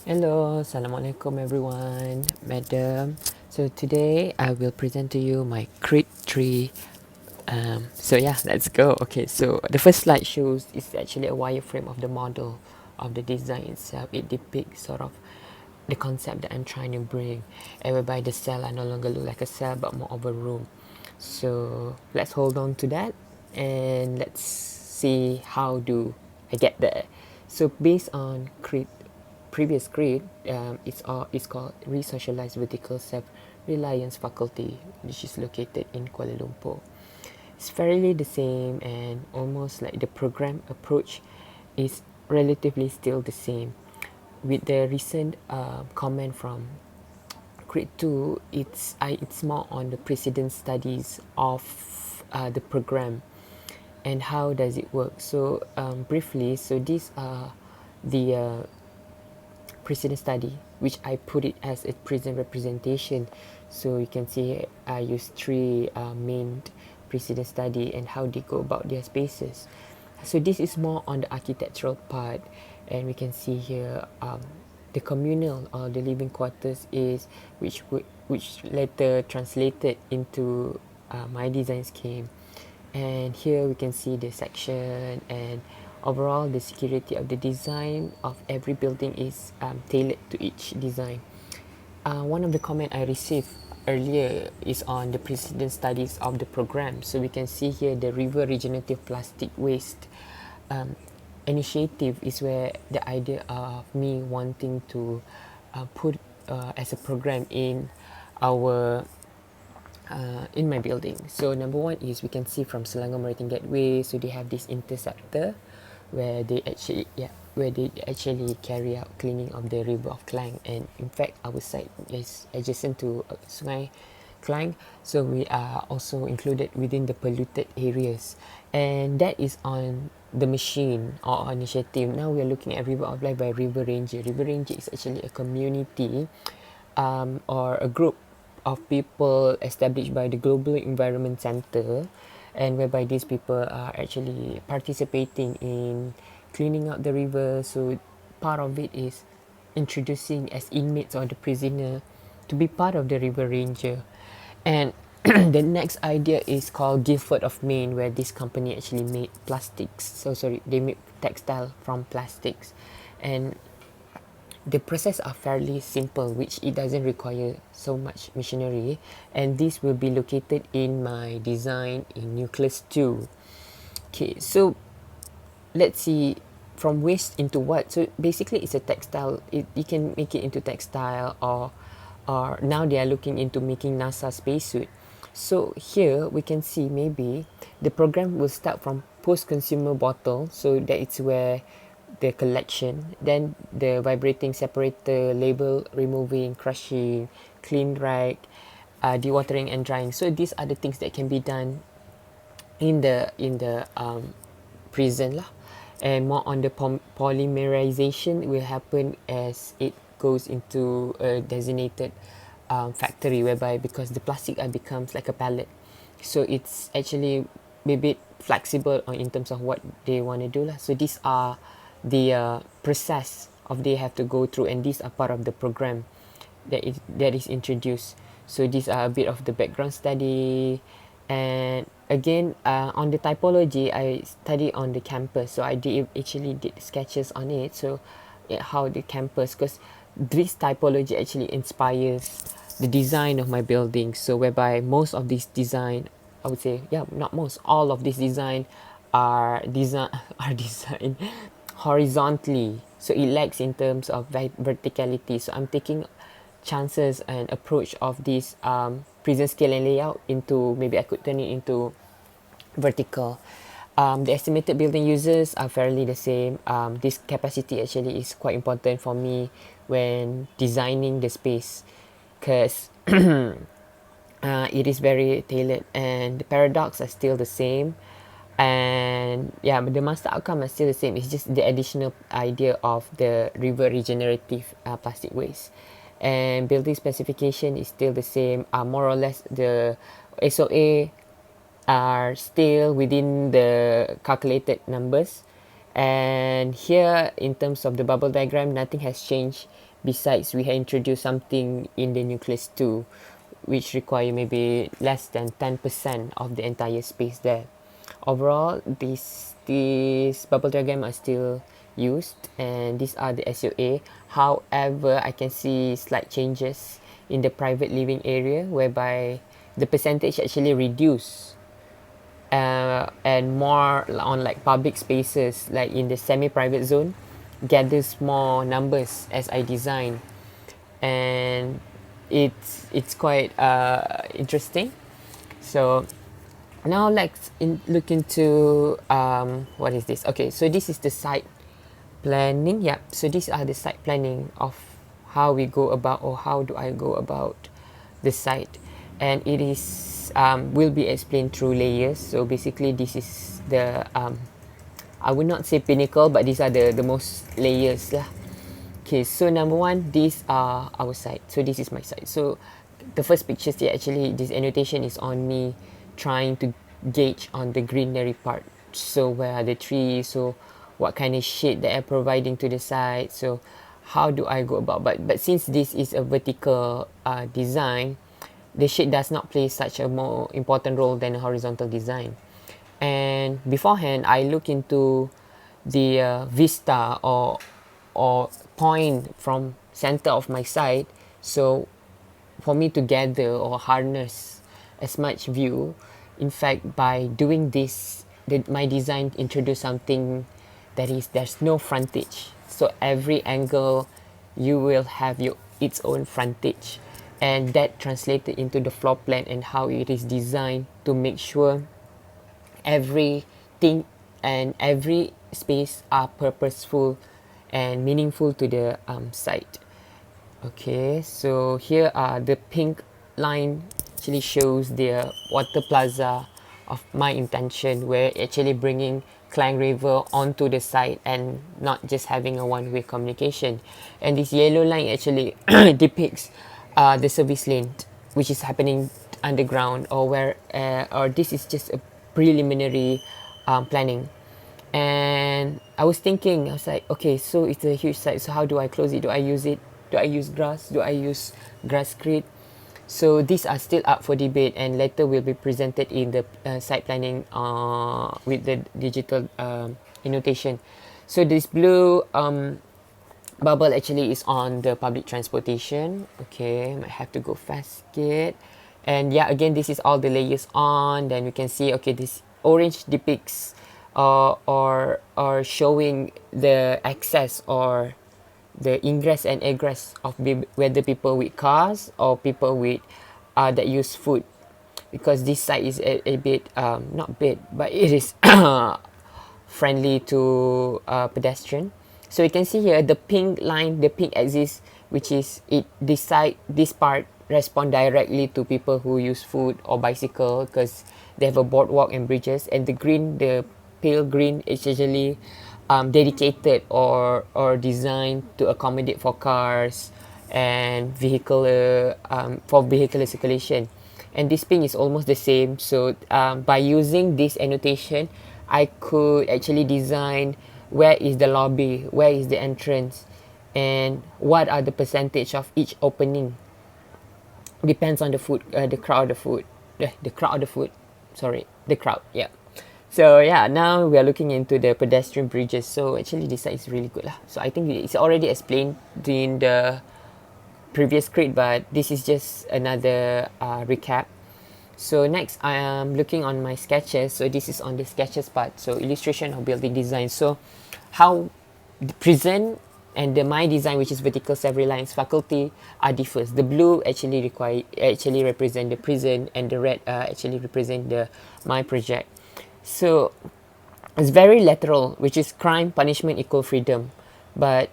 Hello, Assalamualaikum everyone, Madam. So today I will present to you my Creed 3. Let's go. Okay, so the first slide shows is actually a wireframe of the model of the design itself. It depicts sort of the concept that I'm trying to bring, and whereby the cell are no longer look like a cell but more of a room. So let's hold on to that and let's see how do I get there. So based on previous grade, it's called Resocialized Vertical Self-Reliance Faculty, which is located in Kuala Lumpur. It's fairly the same and almost like the program approach is relatively still the same. With the recent comment from grade 2, it's more on the precedent studies of the program and how does it work. So briefly, so these are the precedent study, which I put it as a present representation. So you can see I use three main precedent study and how they go about their spaces. So this is more on the architectural part, and we can see here the communal or the living quarters is which later translated into my design scheme. And here we can see the section and overall the security of the design of every building is tailored to each design. One of the comment I received earlier is on the precedent studies of the program. So we can see here the river regenerative plastic waste um, initiative is where the idea of me wanting to put as a program our in my building. So number one is we can see from Selangor Maritime Gateway, so they have this interceptor where they actually carry out cleaning of the river of Klang, and in fact our site is adjacent to Sungai Klang, so we are also included within the polluted areas, and that is on the machine or initiative. Now we are looking at River of Life by River Ranger. River Ranger is actually a community or a group of people established by the Global Environment Center, and whereby these people are actually participating in cleaning up the river. So part of it is introducing as inmates or the prisoner to be part of the river ranger. And the next idea is called Guildford of Maine, where this company actually made plastics. So sorry, they made textile from plastics, and the process are fairly simple, which it doesn't require so much machinery, and this will be located in my design in nucleus 2. Okay, so let's see from waste into what. So basically it's a textile, you can make it into textile, or now they are looking into making NASA spacesuit. So here we can see maybe the program will start from post-consumer bottle, so that it's where the collection, then the vibrating separator, label removing, crushing, clean rack, dewatering and drying. So these are the things that can be done in the prison lah. And more on the polymerization will happen as it goes into a designated factory, whereby because the plastic becomes like a pallet, so it's actually a bit flexible on in terms of what they want to do lah. So these are the process of they have to go through, and these are part of the program that is introduced. So these are a bit of the background study, and again on the typology I study on the campus, so I actually did sketches on it. So how the campus, because this typology actually inspires the design of my building. So whereby most of this design, I would say, yeah, not most, all of this design are designed horizontally, so it lacks in terms of verticality. So I'm taking chances and approach of this prison scale and layout into, maybe I could turn it into vertical. The estimated building users are fairly the same. This capacity actually is quite important for me when designing the space, because it is very tailored, and the paradox are still the same, and yeah, but the master outcome is still the same. It's just the additional idea of the river regenerative plastic waste, and building specification is still the same. More or less the SOA are still within the calculated numbers, And here, in terms of the bubble diagram, nothing has changed besides we have introduced something in the nucleus 2, which require maybe less than 10% of the entire space there. Overall, these bubble diagram are still used, and these are the SOA. However, I can see slight changes in the private living area, whereby the percentage actually reduce, and more on like public spaces, like in the semi-private zone, gathers more numbers as I design. And it's quite interesting. So now let's look into what is this. Okay, so this is the site planning. Yeah, so these are the site planning of how we go about, or how do I go about the site. And it is will be explained through layers. So basically this is the I would not say pinnacle, but these are the most layers lah. Okay, so number one, these are our site. So this is my site. So the first pictures here, actually this annotation is on me trying to gauge on the greenery part. So where are the trees? So what kind of shade that I'm providing to the site? So how do I go about? But since this is a vertical design, the shade does not play such a more important role than a horizontal design. And beforehand, I look into the vista or point from center of my site. So for me to gather or harness as much view, in fact, by doing this, my design introduce something that is there's no frontage. So every angle you will have its own frontage, and that translated into the floor plan and how it is designed to make sure everything and every space are purposeful and meaningful to the site. Okay, so here are the pink line actually shows the water plaza of my intention, where actually bringing Klang River onto the site and not just having a one-way communication. And this yellow line actually depicts the service lane, which is happening underground, or where or this is just a preliminary planning. And I was thinking, I was like, okay, so it's a huge site, so how do I close it? Do I use it? Do I use grass? Do I use grasscrete? So these are still up for debate, and later will be presented in the site planning with the digital annotation. So this blue bubble actually is on the public transportation. Okay, might have to go fast kid. And yeah, again, this is all the layers on. Then we can see, okay, this orange depicts or showing the access or the ingress and egress of whether people with cars or people with that use foot, because this site is a bit not bit, but it is friendly to pedestrian. So you can see here the pink line, the pink axis, which is it this part respond directly to people who use foot or bicycle, because they have a boardwalk and bridges. And the green, the pale green, is usually dedicated or designed to accommodate for cars and vehicular for vehicular circulation. And this pink is almost the same. So by using this annotation, I could actually design where is the lobby, where is the entrance, and what are the percentage of each opening. Depends on the food, the crowd of food, the crowd of the food. Sorry, the crowd. Yeah. So yeah, now we are looking into the pedestrian bridges. So actually, this side is really good lah. So I think it's already explained in the previous script, but this is just another recap. So next, I am looking on my sketches. So this is on the sketches part. So illustration of building design. So how the prison and the my design, which is vertical several lines faculty, are differs. The blue actually represent the prison, and the red actually represent the my project. So it's very lateral, which is crime, punishment, equal freedom. But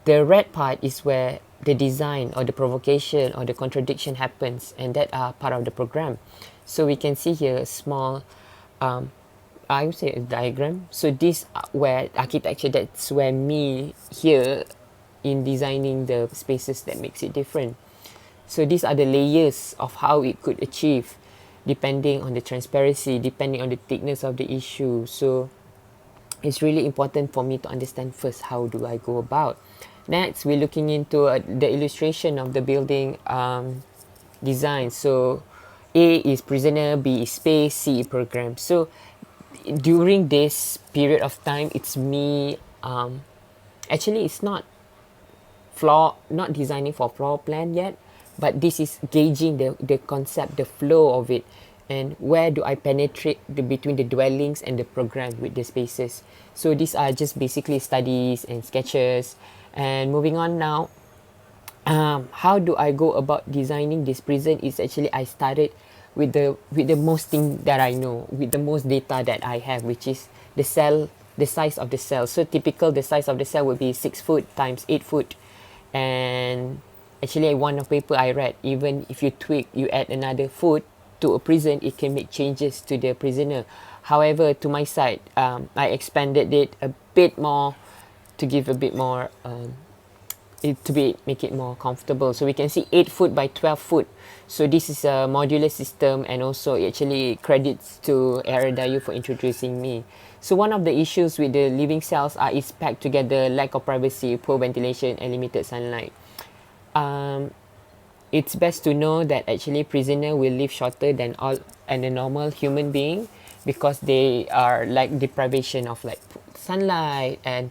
the red part is where the design or the provocation or the contradiction happens, and that are part of the program. So we can see here a small I would say a diagram. So this where architecture, that's where me here in designing the spaces that makes it different. So these are the layers of how it could achieve, depending on the transparency, depending on the thickness of the issue. So it's really important for me to understand first how do I go about. Next, we're looking into the illustration of the building design. So A is prisoner, B is space, C is program. So during this period of time, it's me. Actually, it's not designing for floor plan yet, but this is gauging the concept, the flow of it, and where do I penetrate between the dwellings and the program with the spaces. So these are just basically studies and sketches. And moving on now, how do I go about designing this prison is actually I started with the most thing that I know, with the most data that I have, which is the cell, the size of the cell. So typical, the size of the cell would be 6 foot times 8 foot. And actually one of paper I read, even if you tweak, you add another foot to a prison, it can make changes to the prisoner. However, to my side, I expanded it a bit more to give a bit more make it more comfortable. So we can see 8 foot by 12 foot. So this is a modular system, and also actually credits to Aradayu for introducing me. So one of the issues with the living cells are is packed together, lack of privacy, poor ventilation, and limited sunlight. It's best to know that actually prisoner will live shorter than all and a normal human being, because they are like deprivation of like sunlight and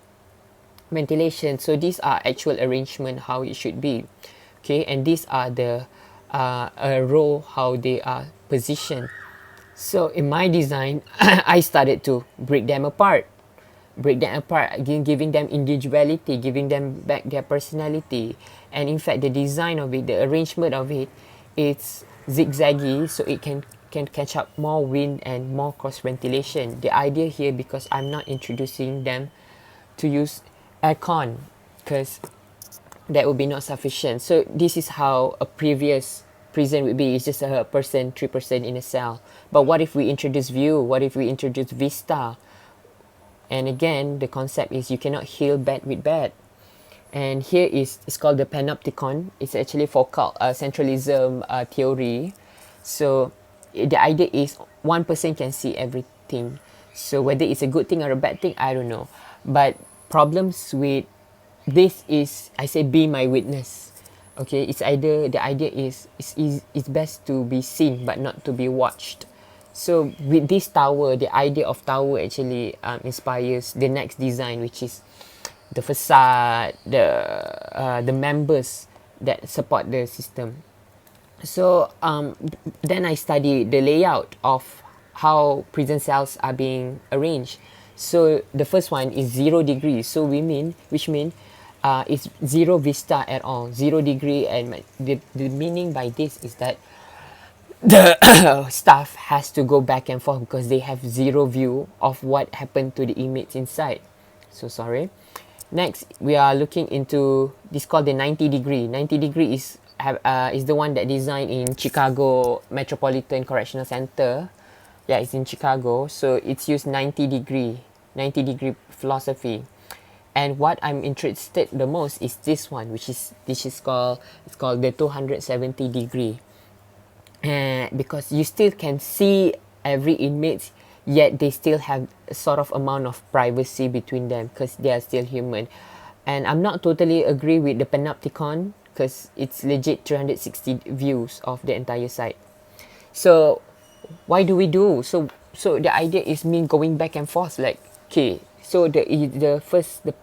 ventilation. So these are actual arrangement how it should be. Okay, and these are the row how they are positioned. So in my design, I started to break them apart, again, giving them individuality, giving them back their personality. And in fact, the design of it, the arrangement of it, it's zigzaggy, so it can catch up more wind and more cross ventilation. The idea here, because I'm not introducing them to use aircon, because that would be not sufficient. So this is how a previous prison would be. It's just a person, 3% in a cell. But what if we introduce view? What if we introduce vista? And again, the concept is you cannot heal bad with bad. And here it's called the panopticon. It's actually focal centralism theory. So the idea is one person can see everything. So whether it's a good thing or a bad thing, I don't know. But problems with this is, I say, be my witness. Okay, it's either the idea is it's best to be seen but not to be watched. So with this tower, the idea of tower actually inspires the next design, which is the facade, the members that support the system. So then I study the layout of how prison cells are being arranged. So the first one is 0 degrees. So which mean it's zero vista at all, 0 degree, and the meaning by this is that the staff has to go back and forth because they have zero view of what happened to the inmates inside. So sorry. Next, we are looking into this called the 90 degree. 90 degree is the one that designed in Chicago Metropolitan Correctional Center. Yeah, it's in Chicago. So it's used 90 degree philosophy. And what I'm interested the most is this one, which is called the 270 degree. Because you still can see every inmate, yet they still have a sort of amount of privacy between them because they are still human. And I'm not totally agree with the panopticon because it's legit 360 views of the entire site. So why do we do so the idea is me going back and forth, like, okay, so the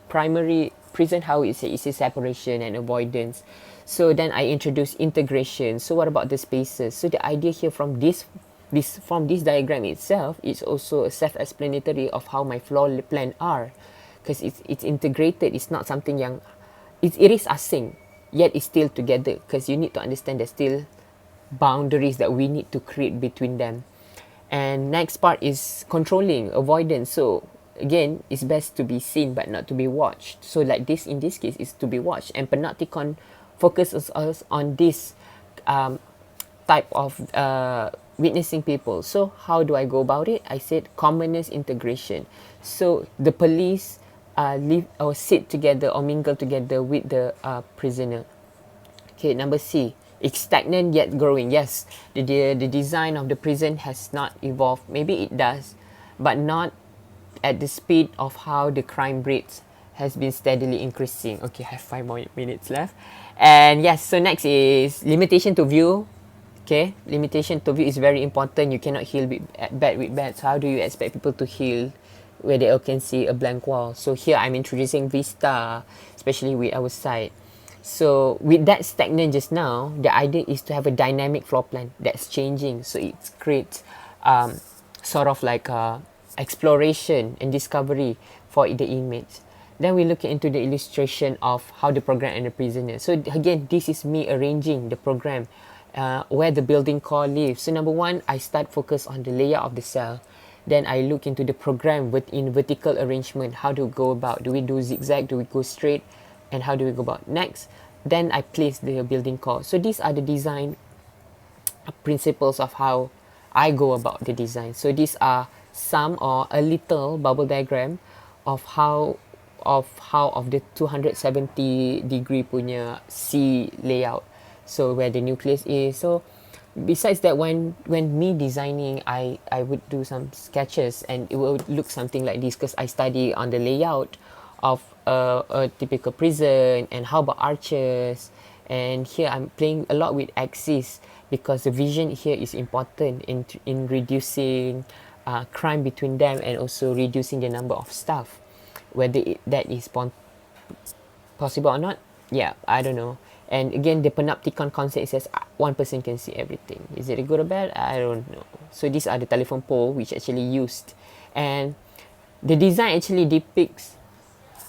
primary prison, how is a separation and avoidance. So then I introduce integration. So what about the spaces? So the idea here from this diagram itself is also a self-explanatory of how my floor plan are, because it's integrated. It's not something yang it is asing, yet it's still together, because you need to understand there's still boundaries that we need to create between them. And next part is controlling, avoidance. So again, it's best to be seen but not to be watched. So like this, in this case, is to be watched. And panopticon focuses us on this type of witnessing people. So how do I go about it? I said commoners integration. So the police live or sit together or mingle together with the prisoner. Okay, number C. It's stagnant yet growing. Yes, the design of the prison has not evolved. Maybe it does, but not at the speed of how the crime rates has been steadily increasing. Okay, I have 5 more minutes left. And yes, so next is limitation to view. Okay, limitation to view is very important. You cannot heal bad with bad. So how do you expect people to heal where they all can see a blank wall? So here I'm introducing Vista, especially with our site. So with that stagnant just now, the idea is to have a dynamic floor plan that's changing. So it creates sort of like exploration and discovery for the inmates. Then we look into the illustration of how the program and the prisoner. So again, this is me arranging the program where the building core lives. So number one, I start focus on the layout of the cell. Then I look into the program in vertical arrangement. How do we go about? Do we do zigzag? Do we go straight? And how do we go about next? Then I place the building core. So these are the design principles of how I go about the design. So these are some or a little bubble diagram of how of the 270-degree punya C layout. So where the nucleus is. So besides that, when me designing, I would do some sketches and it would look something like this because I study on the layout of a typical prison and how about arches. And here I'm playing a lot with axis because the vision here is important in reducing crime between them and also reducing the number of staff. Whether that is possible or not, yeah, I don't know. And again, the panopticon concept says one person can see everything. Is it a good or bad? I don't know. So these are the telephone pole which actually used. And the design actually depicts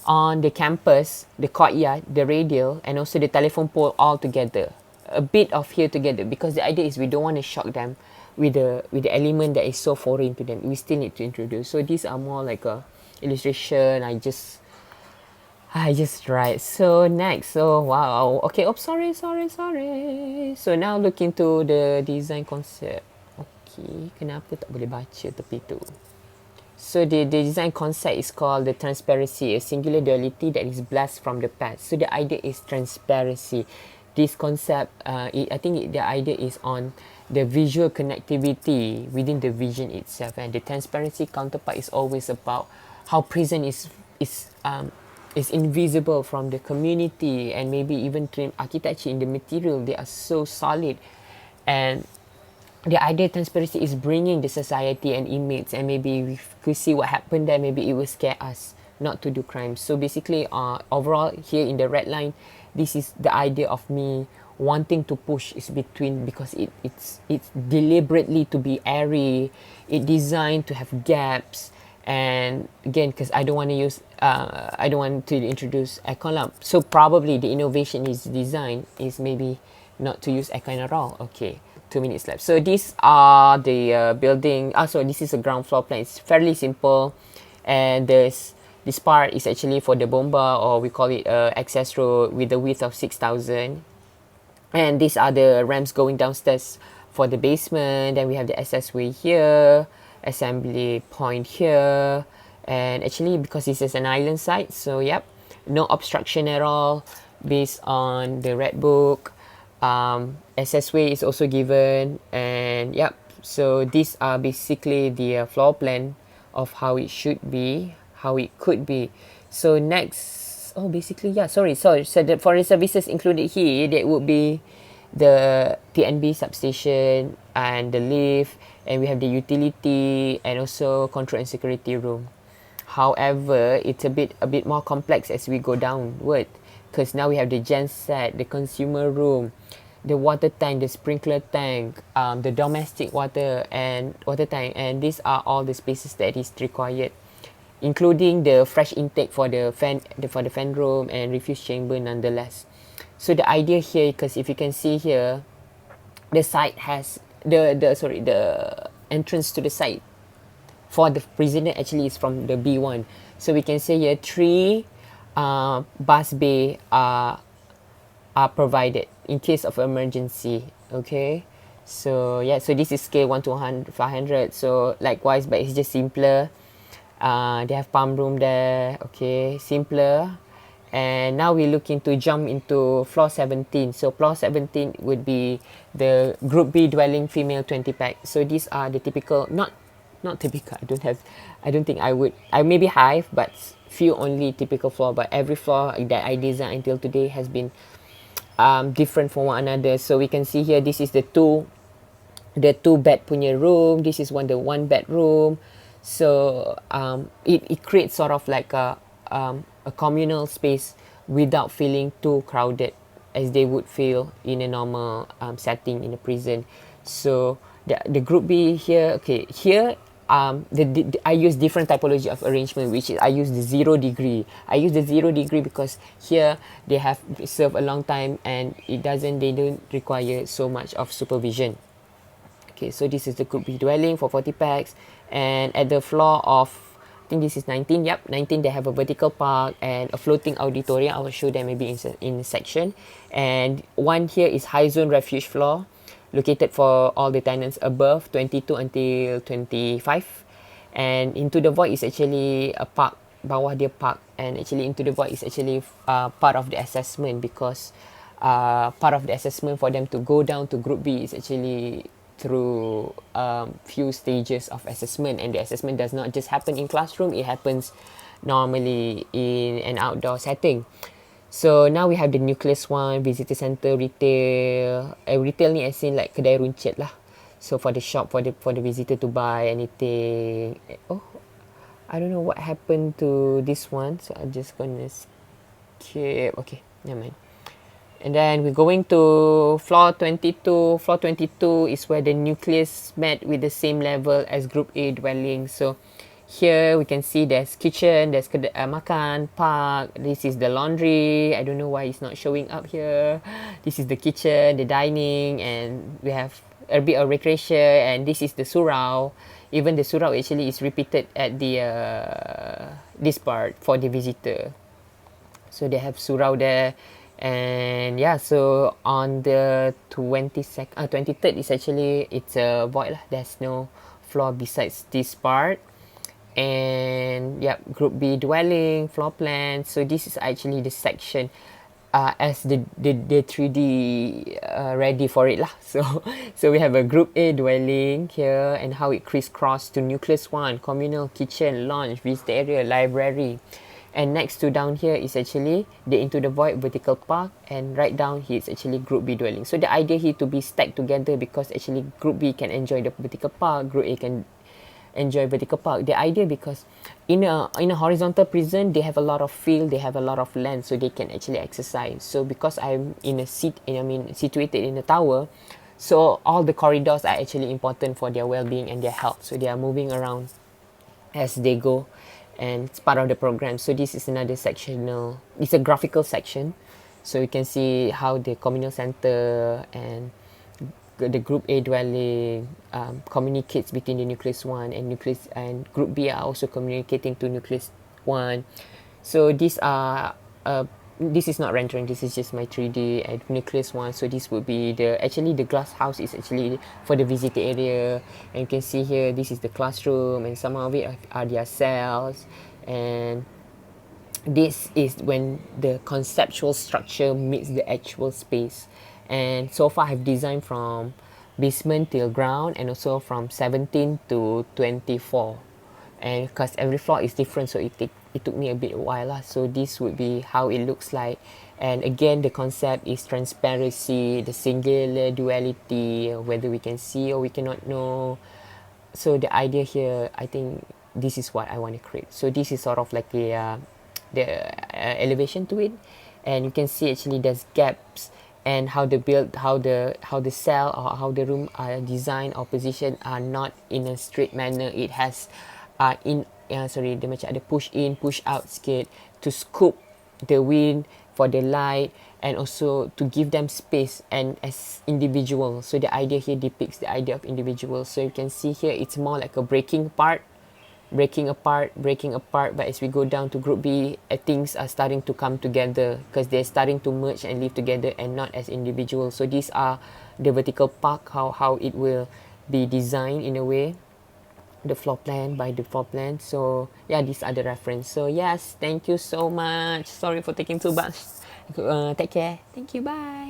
on the campus, the courtyard, the radial, and also the telephone pole all together. A bit of here together because the idea is we don't want to shock them with the element that is so foreign to them. We still need to introduce. So these are more like a illustration. I just write. So next, so wow, okay, sorry. So now look into the design concept. Okay, kenapa tak boleh baca tepi tu? So the design concept is called the transparency, a singular duality that is blessed from the past. So the idea is transparency. This concept, I think the idea is on the visual connectivity within the vision itself, and the transparency counterpart is always about how prison is invisible from the community, and maybe even architecture in the material, they are so solid. And the idea of transparency is bringing the society and inmates, and maybe we could see what happened there, maybe it will scare us not to do crimes. So basically, overall here in the red line, this is the idea of me wanting to push is between, because it's deliberately to be airy, it designed to have gaps. And again, because I don't want to introduce aircon lamp. So probably the innovation is design is maybe not to use aircon at all. Okay, 2 minutes left. So these are the building. So this is a ground floor plan. It's fairly simple, and this part is actually for the bomba, or we call it access road with a width of 6,000. And these are the ramps going downstairs for the basement. Then we have the access way here, assembly point here, and actually because this is an island site, so yep, no obstruction at all based on the red book. SS way is also given, and yep, so these are basically the floor plan of how it should be, how it could be. So next, basically, yeah, sorry. So the foreign services included here, that would be the TNB substation and the lift, and we have the utility and also control and security room. However, it's a bit more complex as we go downward, because now we have the genset, the consumer room, the water tank, the sprinkler tank, the domestic water tank, and these are all the spaces that is required, including the fresh intake for the fan room and refuse chamber nonetheless. So the idea here, because if you can see here, the site has the entrance to the site for the prisoner actually is from the B1. So we can say here 3 bus bay are provided in case of emergency. Okay, so yeah, so this is scale 1 to 500. So likewise, but it's just simpler. They have pump room there. Okay, simpler. And now we look into jump into floor 17. So floor 17 would be the group B dwelling female 20 pack. So these are the typical, not not typical. I don't think I would. I maybe have, but few only typical floor. But every floor that I designed until today has been different from one another. So we can see here, this is the two bed punya room. This is the one bedroom. So it creates sort of like a communal space without feeling too crowded as they would feel in a normal setting in a prison. So the group B here, okay, here I use different typology of arrangement, which is I use the 0 degree. I use the 0 degree because here they have served a long time and they don't require so much of supervision. Okay, so this is the group B dwelling for 40 packs, and at the floor of, I think this is 19, yep, 19, they have a vertical park and a floating auditorium. I will show them maybe in a section. And one here is high zone refuge floor, located for all the tenants above 22 until 25. And into the void is actually a park, bawah dia park, and actually into the void is actually part of the assessment, because part of the assessment for them to go down to group B is actually through few stages of assessment, and the assessment does not just happen in classroom, it happens normally in an outdoor setting. So now we have the nucleus one, visitor center, retail. Retail ni as in like kedai runcit lah. So for the shop, for the visitor to buy anything. Oh, I don't know what happened to this one, so I'm just gonna skip. Okay, never mind. And then we're going to floor 22. Floor 22 is where the nucleus met with the same level as group A dwelling. So here we can see there's kitchen, there's makan, park. This is the laundry. I don't know why it's not showing up here. This is the kitchen, the dining, and we have a bit of recreation. And this is the surau. Even the surau actually is repeated at the this part for the visitor. So they have surau there. And yeah, so on the 23rd is actually, it's a void lah. There's no floor besides this part. And yeah, group B dwelling, floor plan. So this is actually the section as the 3D ready for it lah. So we have a group A dwelling here, and how it crisscross to nucleus 1, communal, kitchen, lounge, visitor area, library. And next to down here is actually the into the void vertical park, and right down here is actually group B dwelling. So the idea here to be stacked together, because actually group B can enjoy the vertical park, group A can enjoy vertical park. The idea, because in a horizontal prison, they have a lot of field, they have a lot of land, so they can actually exercise. So because I'm situated in a tower, so all the corridors are actually important for their well-being and their health. So they are moving around as they go, and it's part of the program. So this is another sectional, it's a graphical section. So you can see how the communal center and the group A dwelling communicates between the nucleus 1 and nucleus, and group B are also communicating to nucleus 1. So these are this is not rendering, this is just my 3D at nucleus 1. So this would be actually the glass house is actually for the visitor area, and you can see here this is the classroom, and some of it are their cells. And this is when the conceptual structure meets the actual space. And so far I've designed from basement till ground, and also from 17 to 24. And because every floor is different, so it took me a bit while lah. So this would be how it looks like. And again, the concept is transparency, the singular duality, whether we can see or we cannot know. So the idea here, I think this is what I want to create. So this is sort of like the elevation to it, and you can see actually there's gaps, and how the cell or how the room are designed or positioned are not in a straight manner. It has dia macam ada push in, push out sikit to scoop the wind for the light, and also to give them space and as individual. So the idea here depicts the idea of individual. So you can see here it's more like a breaking apart. But as we go down to group B, things are starting to come together, because they're starting to merge and live together and not as individuals. So these are the vertical park, how it will be designed in a way, the floor plan by the floor plan. So yeah, these are the reference. So yes, thank you so much. Sorry for taking too much. Take care. Thank you. Bye.